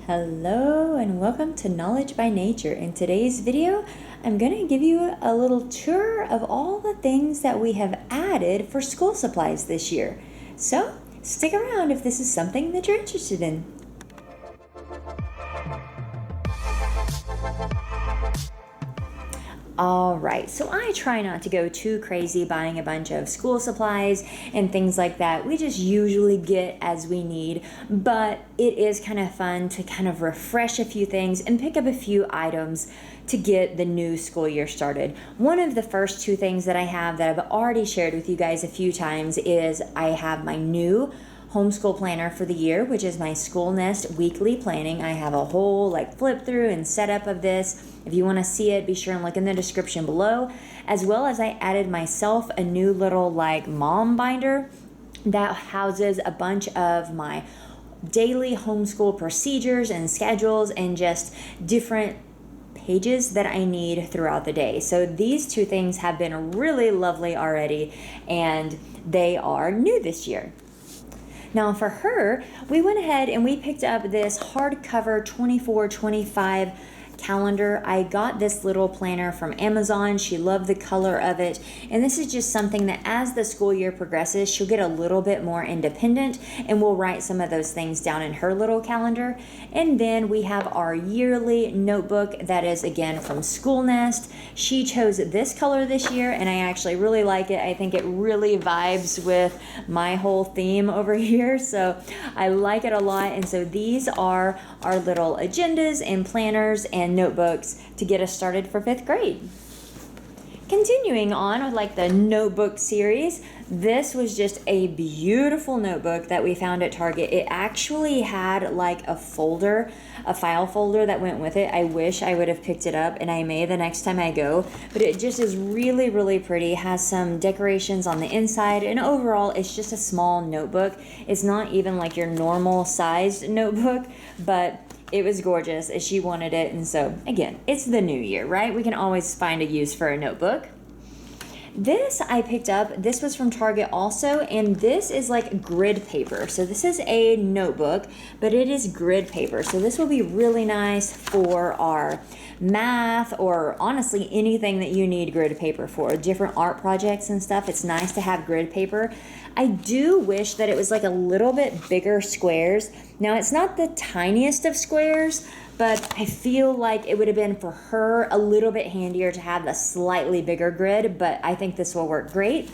Hello and welcome to Knowledge by Nature. In today's video, I'm going to give you a little tour of all the things that we have added for school supplies this year. So stick around if this is something that you're interested in. Alright, so I try not to go too crazy buying a bunch of school supplies and things like that. We just usually get as we need, but it is kind of fun to kind of refresh a few things and pick up a few items to get the new school year started. One of the first two things that I have that I've already shared with you guys a few times is I have my new homeschool planner for the year, which is my School Nest weekly planning. I have a whole flip through and setup of this. If you want to see it, be sure and look in the description below. As well as I added myself a new little mom binder that houses a bunch of my daily homeschool procedures and schedules and just different pages that I need throughout the day. So these two things have been really lovely already, and they are new this year. Now for her, we went ahead and we picked up this hardcover 24-25 calendar. I got this little planner from Amazon. She loved the color of it. And this is just something that as the school year progresses, she'll get a little bit more independent and we'll write some of those things down in her little calendar. And then we have our yearly notebook that is again from School Nest. She chose this color this year and I actually really like it. I think it really vibes with my whole theme over here. So I like it a lot. And so these are our little agendas and planners and notebooks to get us started for 5th grade. Continuing on with the notebook series, this was just a beautiful notebook that we found at Target. It actually had a folder, a file folder that went with it. I wish I would have picked it up, and I may the next time I go, but it just is really, really pretty. It has some decorations on the inside, and overall it's just a small notebook. It's not even your normal sized notebook, but it was gorgeous as she wanted it. And so again, it's the new year, right? We can always find a use for a notebook. This I picked up, this was from Target also, and this is grid paper. So this is a notebook, but it is grid paper. So this will be really nice for our math or honestly anything that you need grid paper for, different art projects and stuff. It's nice to have grid paper. I do wish that it was a little bit bigger squares. Now it's not the tiniest of squares, but I feel like it would have been for her a little bit handier to have the slightly bigger grid, but I think this will work great.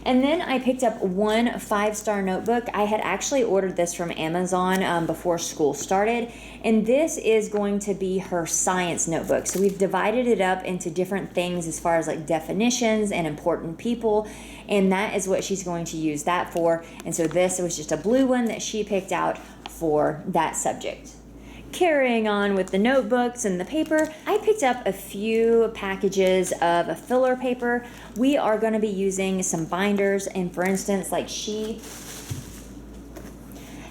And then I picked up one 5-star notebook. I had actually ordered this from Amazon before school started, and this is going to be her science notebook. So we've divided it up into different things as far as definitions and important people, and that is what she's going to use that for. And so this was just a blue one that she picked out for that subject. Carrying on with the notebooks and the paper, I picked up a few packages of a filler paper. We are going to be using some binders, and for instance, she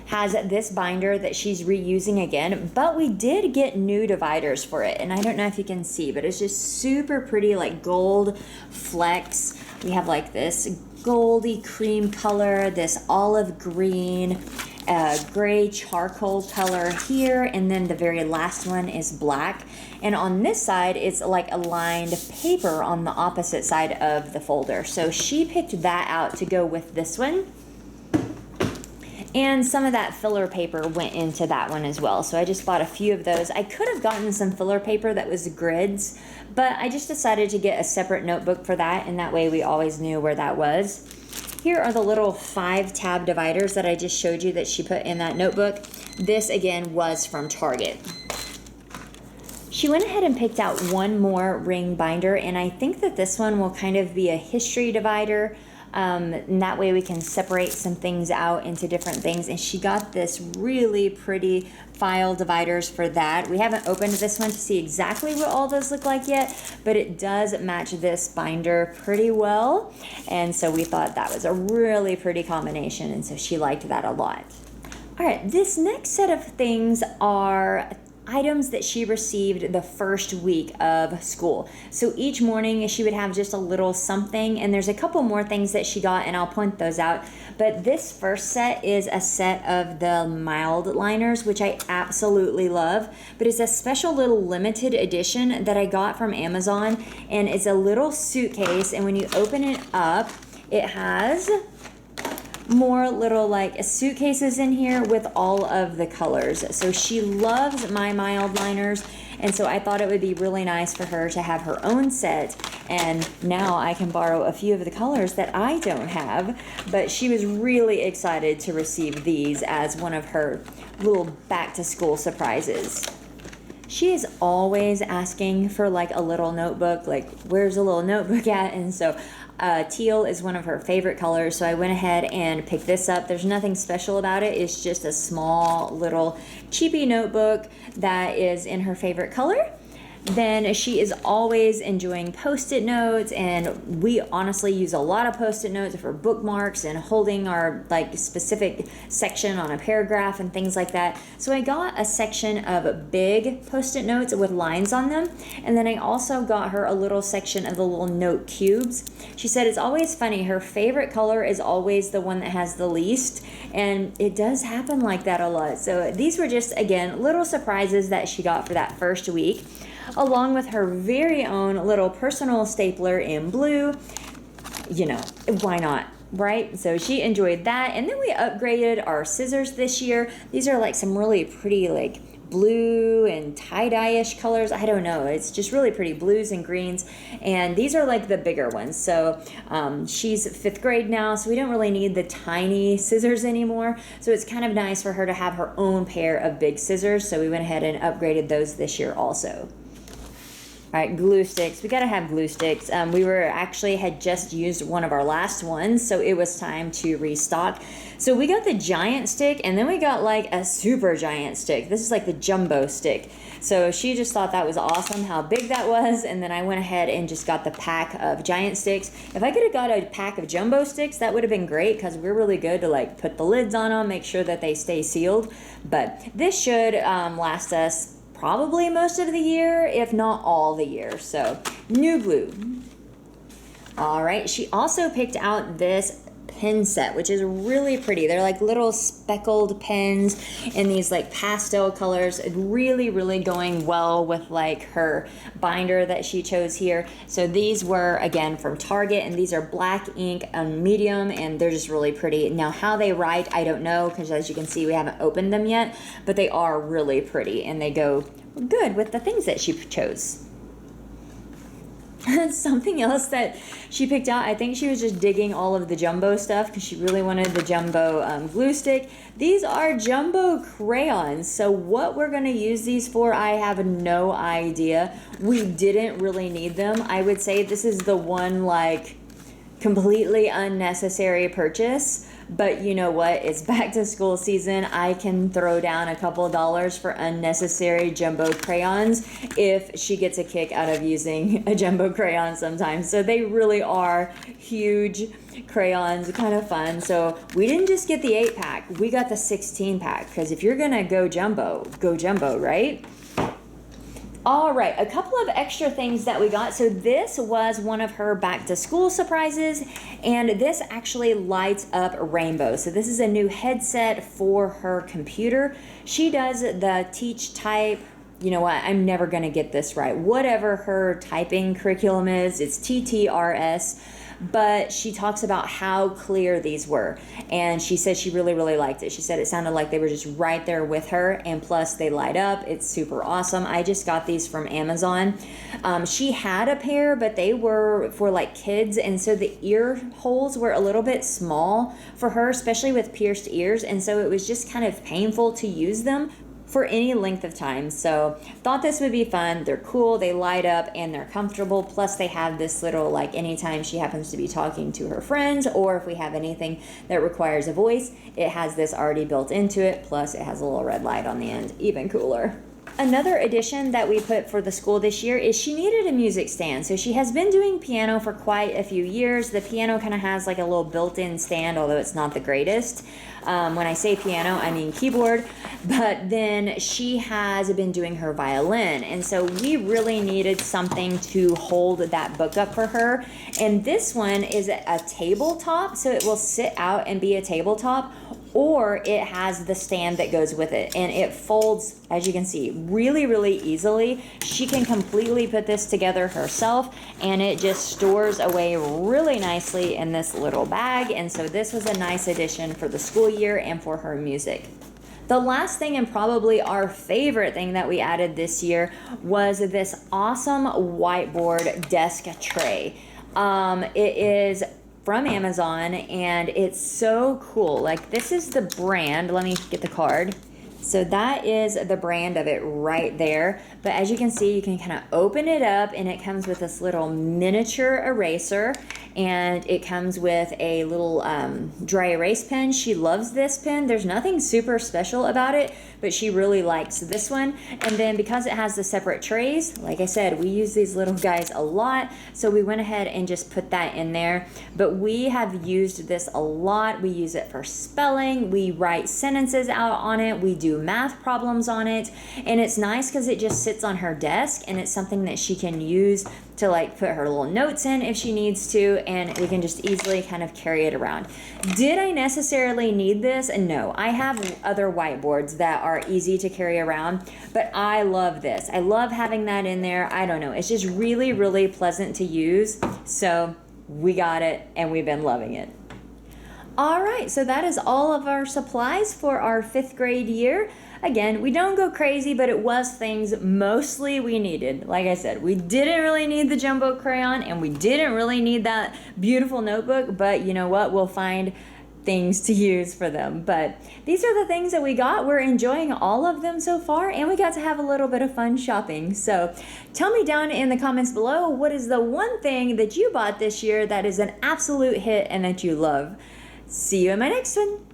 has this binder that she's reusing again, but we did get new dividers for it, and I don't know if you can see, but it's just super pretty, gold flecks. We have this goldy cream color, this olive green, gray charcoal color here, and then the very last one is black. And on this side, it's a lined paper on the opposite side of the folder. So she picked that out to go with this one. And some of that filler paper went into that one as well. So I just bought a few of those. I could have gotten some filler paper that was grids, but I just decided to get a separate notebook for that, and that way we always knew where that was. Here are the little 5-tab dividers that I just showed you that she put in that notebook. This again was from Target. She went ahead and picked out one more ring binder, and I think that this one will kind of be a history divider. And that way we can separate some things out into different things. And she got this really pretty file dividers for that. We haven't opened this one to see exactly what all those look like yet, but it does match this binder pretty well. And so we thought that was a really pretty combination, and so she liked that a lot. All right, this next set of things are items that she received the first week of school. So each morning she would have just a little something, and there's a couple more things that she got, and I'll point those out. But this first set is a set of the mild liners, which I absolutely love, but it's a special little limited edition that I got from Amazon, and it's a little suitcase, and when you open it up, it has more little like suitcases in here with all of the colors. So she loves my mild liners, and so I thought it would be really nice for her to have her own set, and now I can borrow a few of the colors that I don't have. But she was really excited to receive these as one of her little back to school surprises. She is always asking for like a little notebook, like where's a little notebook at? And so teal is one of her favorite colors, so I went ahead and picked this up. There's nothing special about it. It's just a small little cheapy notebook that is in her favorite color. Then she is always enjoying Post-it notes, and we honestly use a lot of Post-it notes for bookmarks and holding our like specific section on a paragraph and things like that. So I got a section of big Post-it notes with lines on them, and then I also got her a little section of the little note cubes. She said it's always funny, her favorite color is always the one that has the least, and it does happen like that a lot. So these were just, again, little surprises that she got for that first week, along with her very own little personal stapler in blue. You know, why not, right? So she enjoyed that. And then we upgraded our scissors this year. These are like some really pretty like blue and tie-dye-ish colors. I don't know. It's just really pretty blues and greens. And these are like the bigger ones. So she's 5th grade now, so we don't really need the tiny scissors anymore. So it's kind of nice for her to have her own pair of big scissors. So we went ahead and upgraded those this year also. All right, glue sticks. We gotta have glue sticks. We had just used one of our last ones, so it was time to restock. So we got the giant stick, and then we got like a super giant stick. This is like the jumbo stick. So she just thought that was awesome how big that was, and then I went ahead and just got the pack of giant sticks. If I could have got a pack of jumbo sticks, that would have been great, because we're really good to like put the lids on them, make sure that they stay sealed. But this should last us probably most of the year, if not all the year. So new glue. All right, she also picked out this pen set, which is really pretty. They're like little speckled pens in these like pastel colors, really, really going well with like her binder that she chose here. So these were again from Target, and these are black ink on medium, and they're just really pretty. Now how they write, I don't know, because as you can see, we haven't opened them yet, but they are really pretty, and they go good with the things that she chose. Something else that she picked out, I think she was just digging all of the jumbo stuff because she really wanted the jumbo glue stick. These are jumbo crayons. So what we're going to use these for, I have no idea. We didn't really need them. I would say this is the one like completely unnecessary purchase. But you know what? It's back to school season. I can throw down a couple of dollars for unnecessary jumbo crayons if she gets a kick out of using a jumbo crayon sometimes. So they really are huge crayons, kind of fun. So we didn't just get the 8-pack. We got the 16-pack, because if you're going to go jumbo, right? All right, a couple of extra things that we got. So this was one of her back to school surprises, and this actually lights up rainbow. So this is a new headset for her computer. She does the teach type, you know what, I'm never gonna get this right. Whatever her typing curriculum is, it's TTRS. But she talks about how clear these were, and she said she really, really liked it. She said it sounded like they were just right there with her, and plus they light up. It's super awesome. I just got these from Amazon. She had a pair, but they were for like kids, and so the ear holes were a little bit small for her, especially with pierced ears, and so it was just kind of painful to use them for any length of time. So thought this would be fun. They're cool, they light up, and they're comfortable. Plus they have this little, like anytime she happens to be talking to her friends, or if we have anything that requires a voice, it has this already built into it. Plus it has a little red light on the end, even cooler. Another addition that we put for the school this year is she needed a music stand. So she has been doing piano for quite a few years. The piano kind of has like a little built-in stand, although it's not the greatest. When I say piano, I mean keyboard. But then she has been doing her violin. And so we really needed something to hold that book up for her. And this one is a tabletop, so it will sit out and be a tabletop, or it has the stand that goes with it, and it folds, as you can see, really, really easily. She can completely put this together herself, and it just stores away really nicely in this little bag. And so this was a nice addition for the school year and for her music. The last thing, and probably our favorite thing that we added this year, was this awesome whiteboard desk tray. It is from Amazon, and it's so cool. Like, this is the brand. Let me get the card. So that is the brand of it right there. But as you can see, you can kind of open it up, and it comes with this little miniature eraser, and it comes with a little dry erase pen. She loves this pen. There's nothing super special about it, but she really likes this one. And then because it has the separate trays, like I said, we use these little guys a lot, so we went ahead and just put that in there. But we have used this a lot. We use it for spelling. We write sentences out on it. We do math problems on it. And it's nice because it just sits on her desk, and it's something that she can use to like put her little notes in if she needs to, and we can just easily kind of carry it around. Did I necessarily need this? No. I have other whiteboards that are easy to carry around, but I love this. I love having that in there. I don't know. It's just really, really pleasant to use. So we got it, and we've been loving it. All right, so that is all of our supplies for our 5th grade year. Again, we don't go crazy, but it was things mostly we needed. Like I said, we didn't really need the jumbo crayon, and we didn't really need that beautiful notebook, but you know what? We'll find things to use for them. But these are the things that we got. We're enjoying all of them so far, and we got to have a little bit of fun shopping. So tell me down in the comments below, what is the one thing that you bought this year that is an absolute hit and that you love? See you in my next one.